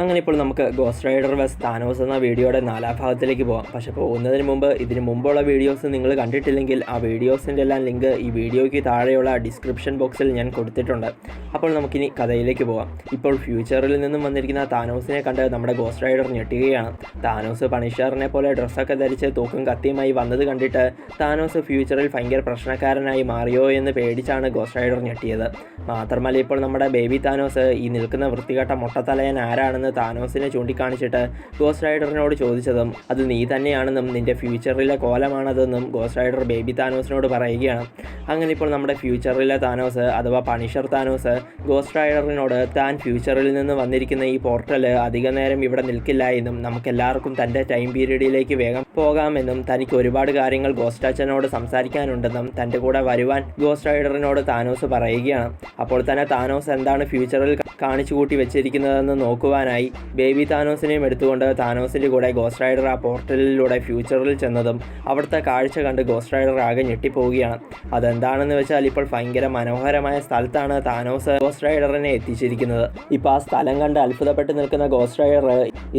അങ്ങനെ ഇപ്പോൾ നമുക്ക് ഗോസ്റ്റ് റൈഡർ വെസ് താനോസ് എന്ന വീഡിയോയുടെ 4ാം ഭാഗത്തിലേക്ക് പോകാം. പക്ഷേ പോകുന്നതിന് മുമ്പ് ഇതിന് മുമ്പുള്ള വീഡിയോസ് നിങ്ങൾ കണ്ടിട്ടില്ലെങ്കിൽ ആ വീഡിയോസിൻ്റെ എല്ലാം ലിങ്ക് ഈ വീഡിയോയ്ക്ക് താഴെയുള്ള ഡിസ്ക്രിപ്ഷൻ ബോക്സിൽ ഞാൻ കൊടുത്തിട്ടുണ്ട്. അപ്പോൾ നമുക്കിനി കഥയിലേക്ക് പോകാം. ഇപ്പോൾ ഫ്യൂച്ചറിൽ നിന്നും വന്നിരിക്കുന്ന താനോസിനെ കണ്ട് നമ്മുടെ ഗോസ്റ്റ് റൈഡർ ഞെട്ടുകയാണ്. താനോസ് പണിഷറിനെ പോലെ ഡ്രസ്സൊക്കെ ധരിച്ച് തൂക്കും കത്തിയുമായി വന്നത് കണ്ടിട്ട് താനോസ് ഫ്യൂച്ചറിൽ ഭയങ്കര പ്രശ്നക്കാരനായി മാറിയോ എന്ന് പേടിച്ചാണ് ഗോസ്റ്റ് റൈഡർ ഞെട്ടിയത്. മാത്രമല്ല ഇപ്പോൾ നമ്മുടെ ബേബി താനോസ് ഈ നിൽക്കുന്ന വൃത്തികെട്ട മുട്ടത്തലയൻ ആരാണെന്ന് താനോസിനെ ചൂണ്ടിക്കാണിച്ചിട്ട് ഗോസ്റ്റ് റൈഡറിനോട് ചോദിച്ചതും അത് നീ തന്നെയാണെന്നും നിന്റെ ഫ്യൂച്ചറിലെ കോലമാണതെന്നും ഗോസ്റ്റ് റൈഡർ ബേബി താനോസിനോട് പറയുകയാണ്. അങ്ങനെ ഇപ്പോൾ നമ്മുടെ ഫ്യൂച്ചറിലെ താനോസ് അഥവാ പണിഷർ താനോസ് ഗോസ്റ്റ് റൈഡറിനോട് താൻ ഫ്യൂച്ചറിൽ നിന്ന് വന്നിരിക്കുന്ന ഈ പോർട്ടൽ അധിക നേരം ഇവിടെ നിൽക്കില്ല എന്നും നമുക്കെല്ലാവർക്കും തൻ്റെ ടൈം പീരീഡിലേക്ക് വേഗം പോകാമെന്നും തനിക്ക് ഒരുപാട് കാര്യങ്ങൾ ഗോസ്റ്റ് അച്ഛനോട് സംസാരിക്കാനുണ്ടെന്നും തൻ്റെ കൂടെ വരുവാൻ ഗോസ്റ്റ് റൈഡറിനോട് താനോസ് പറയുകയാണ്. അപ്പോൾ തന്നെ താനോസ് എന്താണ് ഫ്യൂച്ചറിൽ കാണിച്ചു കൂട്ടി വെച്ചിരിക്കുന്നതെന്ന് നോക്കുവാനായി ബേബി താനോസിനെയും എടുത്തുകൊണ്ട് താനോസിൻ്റെ കൂടെ ഗോസ്റ്റ് റൈഡർ ആ പോർട്ടലിലൂടെ ഫ്യൂച്ചറിൽ ചെന്നതും അവിടുത്തെ കാഴ്ച കണ്ട് ഗോസ്റ്റ് റൈഡർ ആകെ ഞെട്ടിപ്പോവുകയാണ്. അതെന്താണെന്ന് വെച്ചാൽ ഇപ്പോൾ ഭയങ്കര മനോഹരമായ സ്ഥലത്താണ് താനോസ് ഗോസ്റ്റ് റൈഡറിനെ എത്തിച്ചിരിക്കുന്നത്. ഇപ്പോൾ ആ സ്ഥലം കണ്ട് അത്ഭുതപ്പെട്ട് നിൽക്കുന്ന ഗോസ്റ്റ് റൈഡർ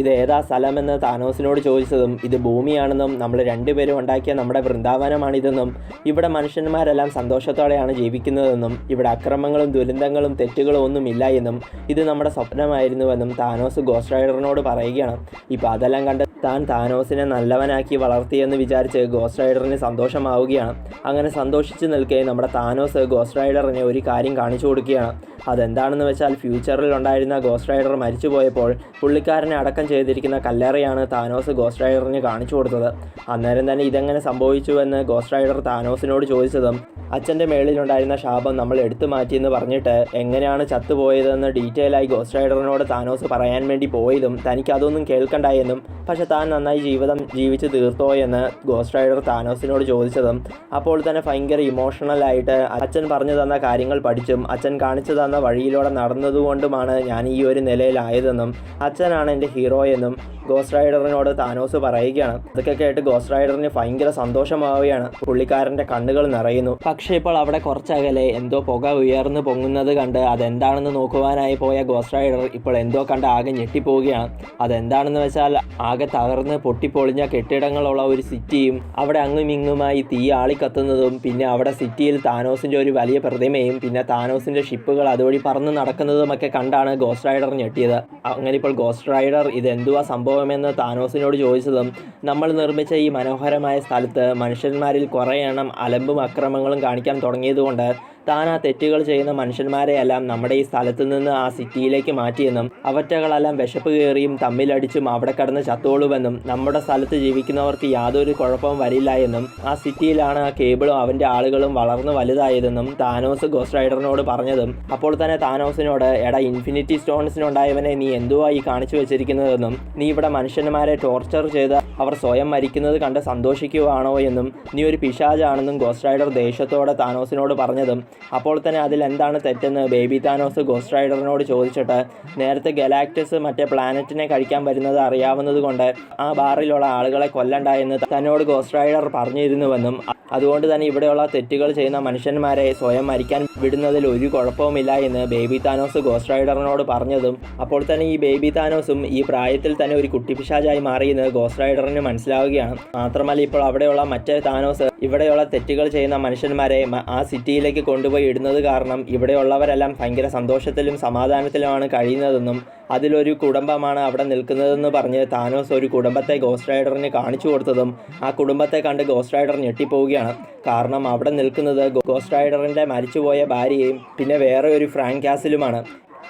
ഇത് ഏതാ സ്ഥലമെന്ന് താനോസിനോട് ചോദിച്ചതും ഇത് ഭൂമിയാണെന്നും നമ്മൾ രണ്ടുപേരും ഉണ്ടാക്കിയ നമ്മുടെ വൃന്ദാവനമാണിതെന്നും ഇവിടെ മനുഷ്യന്മാരെല്ലാം സന്തോഷത്തോടെയാണ് ജീവിക്കുന്നതെന്നും ഇവിടെ അക്രമങ്ങളും ദുരന്തങ്ങളും തെറ്റുകളും ഒന്നുമില്ല എന്നും ഇത് നമ്മുടെ സ്വപ്നമായിരുന്നുവെന്നും താനോസ് ഗോസ്റ്റ് റൈഡറിനോട് പറയുകയാണ്. ഇപ്പോൾ അതെല്ലാം കണ്ട് താനോസിനെ നല്ലവനാക്കി വളർത്തിയെന്ന് വിചാരിച്ച് ഗോസ്റ്റ് റൈഡറിന് സന്തോഷമാവുകയാണ്. അങ്ങനെ സന്തോഷിച്ച് നിൽക്കെ നമ്മുടെ താനോസ് ഗോസ്റ്റ് റൈഡറിനെ ഒരു കാര്യം കാണിച്ചു കൊടുക്കുകയാണ്. അതെന്താണെന്ന് വെച്ചാൽ ഫ്യൂച്ചറിൽ ഉണ്ടായിരുന്ന ഗോസ്റ്റ് റൈഡർ മരിച്ചുപോയപ്പോൾ പുള്ളിക്കാരനെ അടക്കം ചെയ്തിരിക്കുന്ന കല്ലറയാണ് താനോസ് ഗോസ്റ്റ് റൈഡറിന് കാണിച്ചു കൊടുത്തത്. അന്നേരം തന്നെ ഇതെങ്ങനെ സംഭവിച്ചുവെന്ന് ഗോസ്റ്റ് റൈഡർ താനോസിനോട് ചോദിച്ചതും അച്ഛൻ്റെ മേളിലുണ്ടായിരുന്ന ശാപം നമ്മൾ എടുത്തു മാറ്റിയെന്ന് പറഞ്ഞിട്ട് എങ്ങനെയാണ് ചത്തുപോയതെന്ന് ഡീറ്റെയിൽ ആയി ഗോസ്റ്റ് റൈഡറിനോട് താനോസ് പറയാൻ വേണ്ടി പോയതും തനിക്ക് അതൊന്നും കേൾക്കണ്ടായെന്നും പക്ഷെ താൻ നന്നായി ജീവിതം ജീവിച്ച് തീർത്തോ എന്ന് ഗോസ്റ്റ് റൈഡർ താനോസിനോട് ചോദിച്ചതും അപ്പോൾ തന്നെ ഭയങ്കര ഇമോഷണലായിട്ട് അച്ഛൻ പറഞ്ഞു തന്ന കാര്യങ്ങൾ പഠിച്ചും അച്ഛൻ കാണിച്ചു തന്ന വഴിയിലൂടെ നടന്നതുകൊണ്ടുമാണ് ഞാൻ ഈ ഒരു നിലയിലായതെന്നും അച്ഛനാണ് എൻ്റെ ഹീറോ എന്നും ഗോസ്റ്റ് റൈഡറിനോട് താനോസ് പറയുകയാണ്. അതൊക്കെ കേട്ട് ഗോസ്റ്റ് റൈഡറിന് ഭയങ്കര സന്തോഷമാവുകയാണ്. പുള്ളിക്കാരൻ്റെ കണ്ണുകൾ നിറയുന്നു. പക്ഷേ ഇപ്പോൾ അവിടെ കുറച്ചകലെ എന്തോ പുക ഉയർന്നു പൊങ്ങുന്നത് കണ്ട് അതെന്താണെന്ന് നോക്കുവാനായി പോയ ഗോസ്റ്റ് റൈഡർ ഇപ്പോൾ എന്തോ കണ്ട് ആകെ ഞെട്ടിപ്പോവുകയാണ്. അതെന്താണെന്ന് വെച്ചാൽ ആകെ തകർന്ന് പൊട്ടിപ്പൊളിഞ്ഞ കെട്ടിടങ്ങളുള്ള ഒരു സിറ്റിയും അവിടെ അങ്ങും ഇങ്ങുമായി തീ ആളിക്കത്തുന്നതും പിന്നെ അവിടെ സിറ്റിയിൽ താനോസിൻ്റെ ഒരു വലിയ പ്രതിമയും പിന്നെ താനോസിൻ്റെ ഷിപ്പുകൾ അതുവഴി പറന്ന് നടക്കുന്നതുമൊക്കെ കണ്ടാണ് ഗോസ്റ്റ് റൈഡർ ഞെട്ടിയത്. അങ്ങനെ ഇപ്പോൾ ഗോസ്റ്റ് റൈഡർ ഇതെന്തുവാ സംഭവമെന്ന് താനോസിനോട് ചോദിച്ചതും നമ്മൾ നിർമ്മിച്ച ഈ മനോഹരമായ സ്ഥലത്ത് മനുഷ്യന്മാരിൽ കുറേ എണ്ണം അലമ്പും അക്രമങ്ങളും കാണിക്കാൻ തുടങ്ങിയതുകൊണ്ട് താൻ ആ തെറ്റുകൾ ചെയ്യുന്ന മനുഷ്യന്മാരെയെല്ലാം നമ്മുടെ ഈ സ്ഥലത്ത് നിന്ന് ആ സിറ്റിയിലേക്ക് മാറ്റിയെന്നും അവറ്റകളെല്ലാം വിശപ്പ് കയറിയും തമ്മിലടിച്ചും അവിടെ കടന്ന് ചത്തോളുവെന്നും നമ്മുടെ സ്ഥലത്ത് ജീവിക്കുന്നവർക്ക് യാതൊരു കുഴപ്പവും വരില്ല എന്നും ആ സിറ്റിയിലാണ് ആ കേബിളും അവൻ്റെ ആളുകളും വളർന്നു വലുതായതെന്നും താനോസ് ഗോസ്റ്റ് റൈഡറിനോട് പറഞ്ഞതും അപ്പോൾ തന്നെ താനോസിനോട് എടാ ഇൻഫിനിറ്റി സ്റ്റോൺസിനുണ്ടായവനെ നീ എന്തുവാ ഈ കാണിച്ചു വെച്ചിരിക്കുന്നതെന്നും നീ ഇവിടെ മനുഷ്യന്മാരെ ടോർച്ചർ ചെയ്ത് അവർ സ്വയം മരിക്കുന്നത് കണ്ട് സന്തോഷിക്കുകയാണോ എന്നും നീ ഒരു പിശാചാണെന്നും ഗോസ്റ്റ് റൈഡർ ദേഷ്യത്തോടെ താനോസിനോട് പറഞ്ഞതും അപ്പോൾ തന്നെ അതിൽ എന്താണ് തെറ്റെന്ന് ബേബി താനോസ് ഗോസ്റ്റ് റൈഡറിനോട് ചോദിച്ചിട്ട് നേരത്തെ ഗലാക്ടസ് മറ്റേ പ്ലാനറ്റിനെ കഴിക്കാൻ വരുന്നത് അറിയാവുന്നത് കൊണ്ട് ആ ബാറിലുള്ള ആളുകളെ കൊല്ലണ്ട എന്ന് തന്നോട് ഗോസ്റ്റ് റൈഡർ പറഞ്ഞിരുന്നുവെന്നും അതുകൊണ്ട് തന്നെ ഇവിടെയുള്ള തെറ്റുകൾ ചെയ്യുന്ന മനുഷ്യന്മാരെ സ്വയം മരിക്കാൻ വിടുന്നതിൽ ഒരു കുഴപ്പവുമില്ല എന്ന് ബേബി താനോസ് ഗോസ്റ്റ് റൈഡറിനോട് പറഞ്ഞതും അപ്പോൾ തന്നെ ഈ ബേബി താനോസും ഈ പ്രായത്തിൽ തന്നെ ഒരു കുട്ടിപ്പിശാചായി മാറിയെന്ന് ഗോസ്റ്റ് റൈഡറിന് മനസ്സിലാവുകയാണ്. മാത്രമല്ല ഇപ്പോൾ അവിടെയുള്ള മറ്റേ താനോസ് ഇവിടെയുള്ള തെറ്റുകൾ ചെയ്യുന്ന മനുഷ്യന്മാരെ ആ സിറ്റിയിലേക്ക് കൊണ്ടുപോയി ഇടുന്നത് കാരണം ഇവിടെയുള്ളവരെല്ലാം ഭയങ്കര സന്തോഷത്തിലും സമാധാനത്തിലുമാണ് കഴിയുന്നതെന്നും അതിലൊരു കുടുംബമാണ് അവിടെ നിൽക്കുന്നതെന്ന് പറഞ്ഞ് താനോസ് ഒരു കുടുംബത്തെ ഗോസ്റ്റ് റൈഡറിന് കാണിച്ചു കൊടുത്തതും ആ കുടുംബത്തെ കണ്ട് ഗോസ്റ്റ് റൈഡർ ഞെട്ടിപ്പോവുകയാണ്. കാരണം അവിടെ നിൽക്കുന്നത് ഗോസ്റ്റ് റൈഡറിൻ്റെ മരിച്ചുപോയ ഭാര്യയും പിന്നെ വേറെ ഒരു ഫ്രാങ്ക് കാസിലുമാണ്.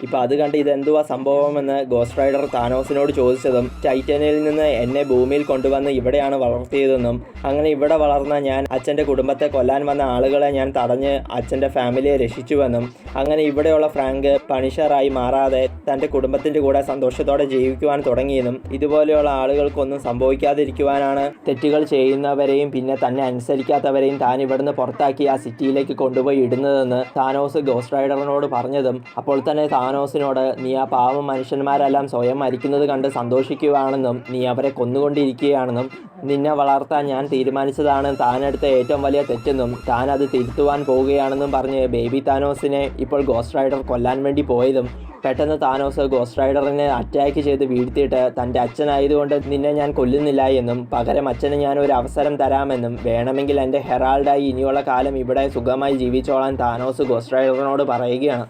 ഇപ്പോൾ അത് കണ്ട് ഇതെന്തുവാ സംഭവമെന്ന് ഗോസ്റ്റ് റൈഡർ താനോസിനോട് ചോദിച്ചതും ടൈറ്റനിൽ നിന്ന് എന്നെ ഭൂമിയിൽ കൊണ്ടുവന്ന് ഇവിടെയാണ് വളർത്തിയതെന്നും അങ്ങനെ ഇവിടെ വളർന്ന ഞാൻ അച്ഛൻ്റെ കുടുംബത്തെ കൊല്ലാൻ വന്ന ആളുകളെ ഞാൻ തടഞ്ഞ് അച്ഛൻ്റെ ഫാമിലിയെ രക്ഷിച്ചുവെന്നും അങ്ങനെ ഇവിടെയുള്ള ഫ്രാങ്ക് പണിഷറായി മാറാതെ തൻ്റെ കുടുംബത്തിൻ്റെ കൂടെ സന്തോഷത്തോടെ ജീവിക്കുവാൻ തുടങ്ങിയെന്നും ഇതുപോലെയുള്ള ആളുകൾക്കൊന്നും സംഭവിക്കാതിരിക്കുവാനാണ് തെറ്റുകൾ ചെയ്യുന്നവരെയും പിന്നെ തന്നെ അനുസരിക്കാത്തവരെയും താൻ ഇവിടുന്ന് പുറത്താക്കി ആ സിറ്റിയിലേക്ക് കൊണ്ടുപോയി ഇടുന്നതെന്ന് താനോസ് ഗോസ്റ്റ് റൈഡറിനോട് പറഞ്ഞതും അപ്പോൾ തന്നെ താനോസിനോട് നീ ആ പാവം മനുഷ്യന്മാരെല്ലാം സ്വയം മരിക്കുന്നത് കണ്ട് സന്തോഷിക്കുകയാണെന്നും നീ അവരെ കൊന്നുകൊണ്ടിരിക്കുകയാണെന്നും നിന്നെ വളർത്താൻ ഞാൻ തീരുമാനിച്ചതാണ് താനെടുത്ത ഏറ്റവും വലിയ തെറ്റെന്നും താൻ അത് തിരുത്തുവാൻ പോവുകയാണെന്നും പറഞ്ഞ് ബേബി താനോസിനെ ഇപ്പോൾ ഗോസ്റ്റ് റൈഡർ കൊല്ലാൻ വേണ്ടി പോയതും പെട്ടെന്ന് താനോസ് ഗോസ്റ്റ് റൈഡറിനെ അറ്റാക്ക് ചെയ്ത് വീഴ്ത്തിയിട്ട് തൻ്റെ അച്ഛനായതുകൊണ്ട് നിന്നെ ഞാൻ കൊല്ലുന്നില്ല എന്നും പകരം അച്ഛന് ഞാൻ ഒരു അവസരം തരാമെന്നും വേണമെങ്കിൽ എൻ്റെ ഹെറാൾഡായി ഇനിയുള്ള കാലം ഇവിടെ സുഖമായി ജീവിച്ചോളാൻ താനോസ് ഗോസ്റ്റ് റൈഡറിനോട് പറയുകയാണ്.